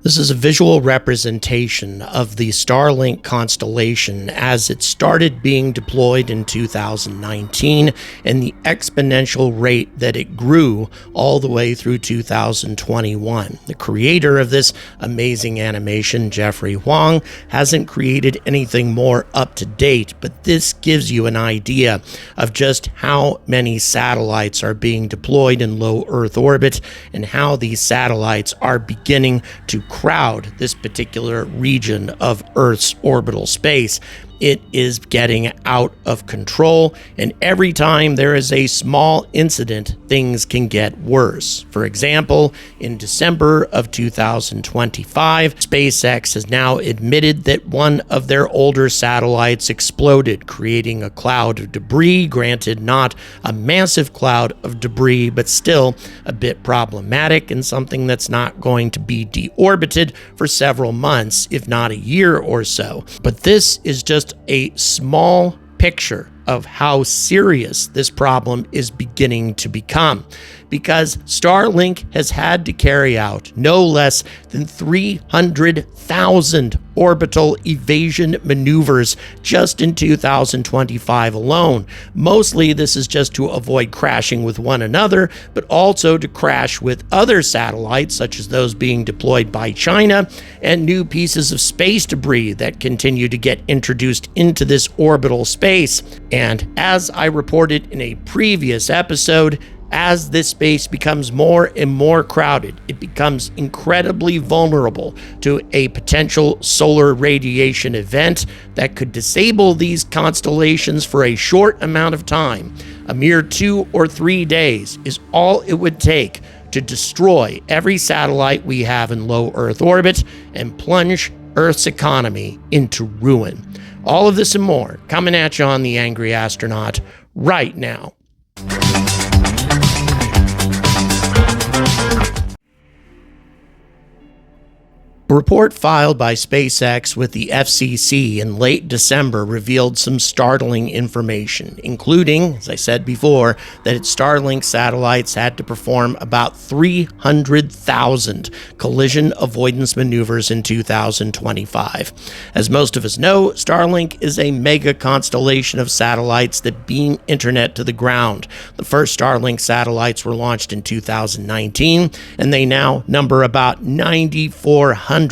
This is a visual representation of the Starlink constellation as it started being deployed in 2019 and the exponential rate that it grew all the way through 2021. The creator of this amazing animation, Jeffrey Huang, hasn't created anything more up to date, but this gives you an idea of just how many satellites are being deployed in low Earth orbit and how these satellites are beginning to crowd this particular region of Earth's orbital space. It is getting out of control, and every time there is a small incident, things can get worse. For example, in December of 2025, SpaceX has now admitted that one of their older satellites exploded, creating a cloud of debris. Granted, not a massive cloud of debris, but still a bit problematic and something that's not going to be deorbited for several months, if not a year or so. But this is just a small picture of how serious this problem is beginning to become, because Starlink has had to carry out no less than 300,000 orbital evasion maneuvers just in 2025 alone. Mostly this is just to avoid crashing with one another, but also to crash with other satellites, such as those being deployed by China, and new pieces of space debris that continue to get introduced into this orbital space. And as I reported in a previous episode, as this space becomes more and more crowded, it becomes incredibly vulnerable to a potential solar radiation event that could disable these constellations for a short amount of time. A mere 2 or 3 days is all it would take to destroy every satellite we have in low Earth orbit and plunge Earth's economy into ruin. All of this and more coming at you on The Angry Astronaut right now. A report filed by SpaceX with the FCC in late December revealed some startling information, including, as I said before, that its Starlink satellites had to perform about 300,000 collision avoidance maneuvers in 2025. As most of us know, Starlink is a mega constellation of satellites that beam internet to the ground. The first Starlink satellites were launched in 2019, and they now number about 9,400,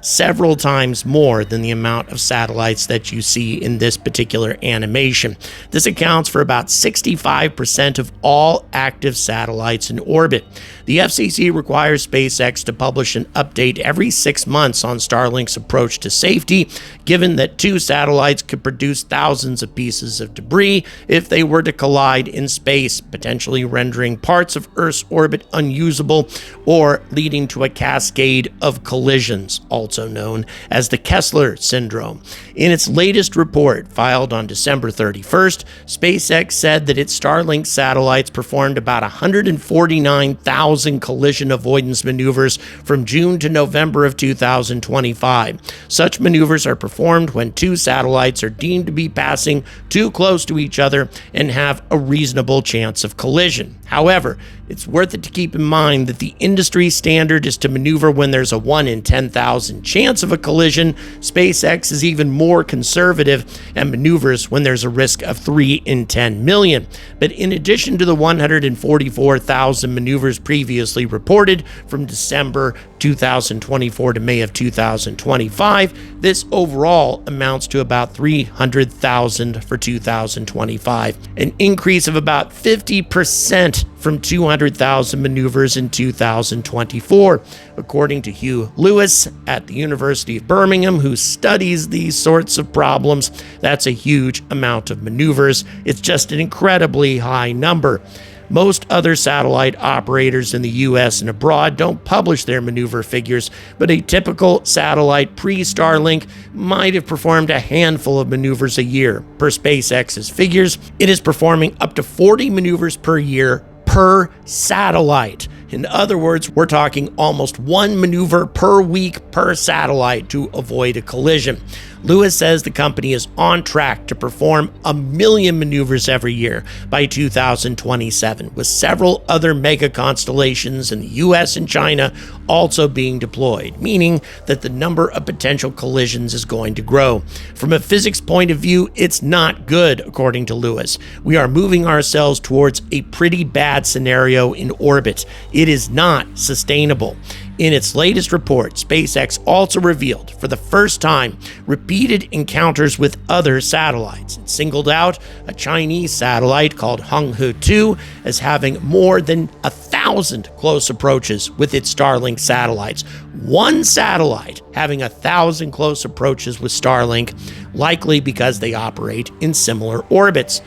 several times more than the amount of satellites that you see in this particular animation. This accounts for about 65% of all active satellites in orbit. The FCC requires SpaceX to publish an update every 6 months on Starlink's approach to safety, given that 2 satellites could produce thousands of pieces of debris if they were to collide in space, potentially rendering parts of Earth's orbit unusable or leading to a cascade of collisions, also known as the Kessler syndrome. In its latest report, filed on December 31st, SpaceX said that its Starlink satellites performed about 149,000 collision avoidance maneuvers from June to November of 2025. Such maneuvers are performed when 2 satellites are deemed to be passing too close to each other and have a reasonable chance of collision. However, it's worth it to keep in mind that the industry standard is to maneuver when there's a 1 in 10,000 chance of a collision. SpaceX is even more conservative and maneuvers when there's a risk of 3 in 10 million. But in addition to the 144,000 maneuvers previously reported from December 2024 to May of 2025, this overall amounts to about 300,000 for 2025, an increase of about 50% from 200,000 maneuvers in 2024, according to Hugh Lewis at the University of Birmingham, who studies these sorts of problems. That's a huge amount of maneuvers. It's just an incredibly high number. Most other satellite operators in the US and abroad don't publish their maneuver figures, but a typical satellite pre-Starlink might have performed a handful of maneuvers a year. Per SpaceX's figures, it is performing up to 40 maneuvers per year per satellite. In other words, we're talking almost one maneuver per week per satellite to avoid a collision. Lewis says the company is on track to perform 1 million maneuvers every year by 2027, with several other mega constellations in the US and China also being deployed, meaning that the number of potential collisions is going to grow. From a physics point of view, it's not good, according to Lewis. We are moving ourselves towards a pretty bad scenario in orbit. It is not sustainable. In its latest report, SpaceX also revealed, for the first time, repeated encounters with other satellites. It singled out a Chinese satellite called Honghe 2 as having more than 1,000 close approaches with its Starlink satellites. One satellite having 1,000 close approaches with Starlink, likely because they operate in similar orbits.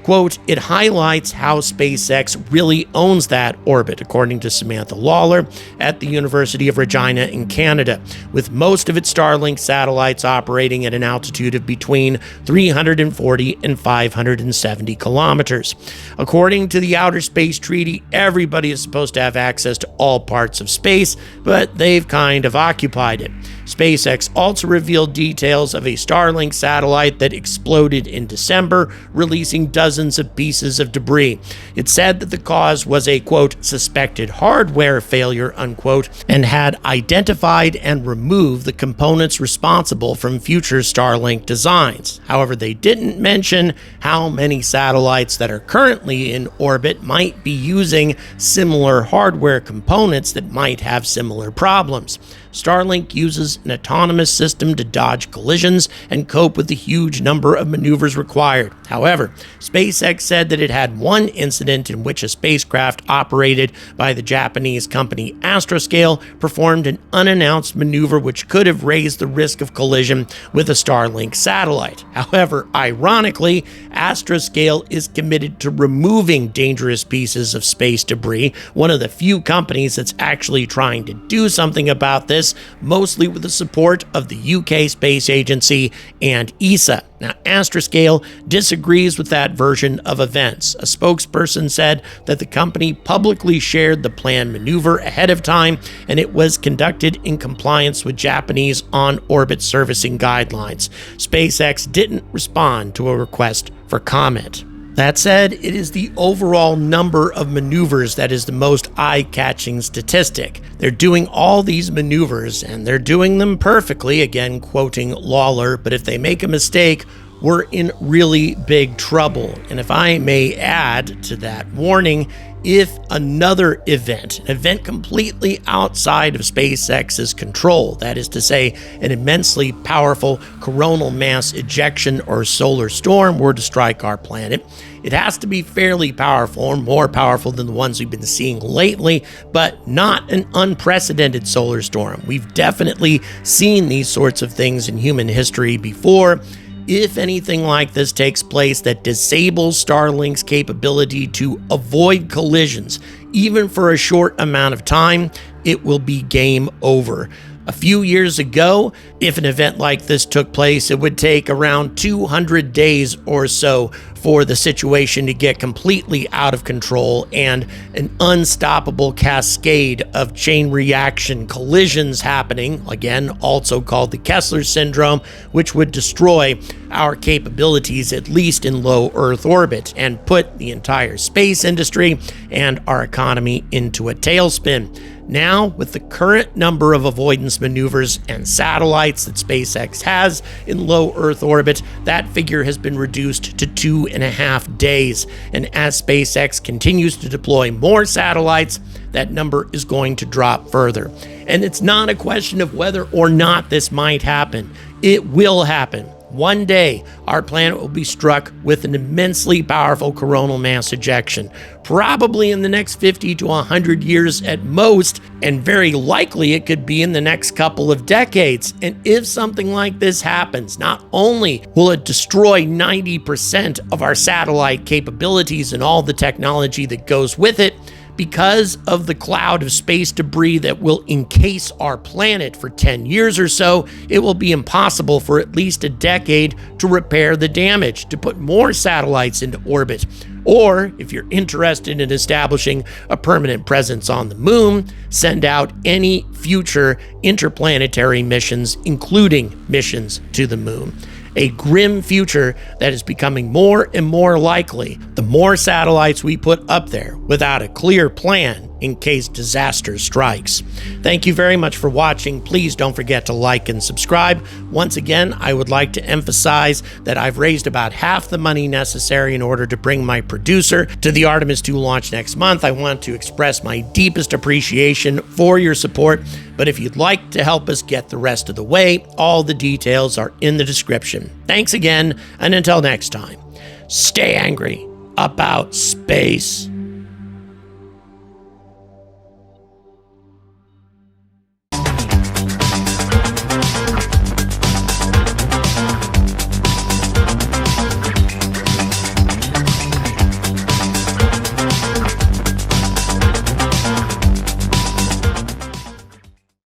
Quote, it highlights how SpaceX really owns that orbit, according to Samantha Lawler at the University of Regina in Canada, with most of its Starlink satellites operating at an altitude of between 340 and 570 kilometers. According to the Outer Space Treaty, everybody is supposed to have access to all parts of space, but they've kind of occupied it. SpaceX also revealed details of a Starlink satellite that exploded in December, releasing dozens of pieces of debris. It said that the cause was a, quote, suspected hardware failure, unquote, and had identified and removed the components responsible from future Starlink designs. However, they didn't mention how many satellites that are currently in orbit might be using similar hardware components that might have similar problems. Starlink uses an autonomous system to dodge collisions and cope with the huge number of maneuvers required. However, SpaceX said that it had one incident in which a spacecraft operated by the Japanese company Astroscale performed an unannounced maneuver which could have raised the risk of collision with a Starlink satellite. However, ironically, Astroscale is committed to removing dangerous pieces of space debris, one of the few companies that's actually trying to do something about this, mostly with the support of the UK Space Agency and ESA. Now, Astroscale disagrees with that version of events. A spokesperson said that the company publicly shared the planned maneuver ahead of time, and it was conducted in compliance with Japanese on-orbit servicing guidelines. SpaceX didn't respond to a request for comment. That said, it is the overall number of maneuvers that is the most eye-catching statistic. They're doing all these maneuvers, and they're doing them perfectly, again quoting Lawler, but if they make a mistake, we're in really big trouble. And if I may add to that warning, if another event, an event completely outside of SpaceX's control, that is to say, an immensely powerful coronal mass ejection or solar storm were to strike our planet, it has to be fairly powerful, or more powerful than the ones we've been seeing lately, but not an unprecedented solar storm. We've definitely seen these sorts of things in human history before. If anything like this takes place that disables Starlink's capability to avoid collisions, even for a short amount of time, it will be game over. A few years ago, if an event like this took place, it would take around 200 days or so for the situation to get completely out of control and an unstoppable cascade of chain reaction collisions happening, again, also called the Kessler syndrome, which would destroy our capabilities, at least in low Earth orbit, and put the entire space industry and our economy into a tailspin. Now, with the current number of avoidance maneuvers and satellites that SpaceX has in low Earth orbit, that figure has been reduced to 2.5 days. And as SpaceX continues to deploy more satellites, that number is going to drop further. And it's not a question of whether or not this might happen. It will happen. One day, our planet will be struck with an immensely powerful coronal mass ejection, probably in the next 50 to 100 years at most, and very likely it could be in the next couple of decades. And if something like this happens, not only will it destroy 90% of our satellite capabilities and all the technology that goes with it, Because of the cloud of space debris that will encase our planet for 10 years or so, it will be impossible for at least a decade to repair the damage, to put more satellites into orbit. Or, if you're interested in establishing a permanent presence on the moon, send out any future interplanetary missions, including missions to the moon. A grim future that is becoming more and more likely the more satellites we put up there without a clear plan in case disaster strikes. Thank you very much for watching. Please don't forget to like and subscribe. Once again, I would like to emphasize that I've raised about half the money necessary in order to bring my producer to the Artemis 2 launch next month. I want to express my deepest appreciation for your support, but if you'd like to help us get the rest of the way, all the details are in the description. Thanks again, and until next time, stay angry about space.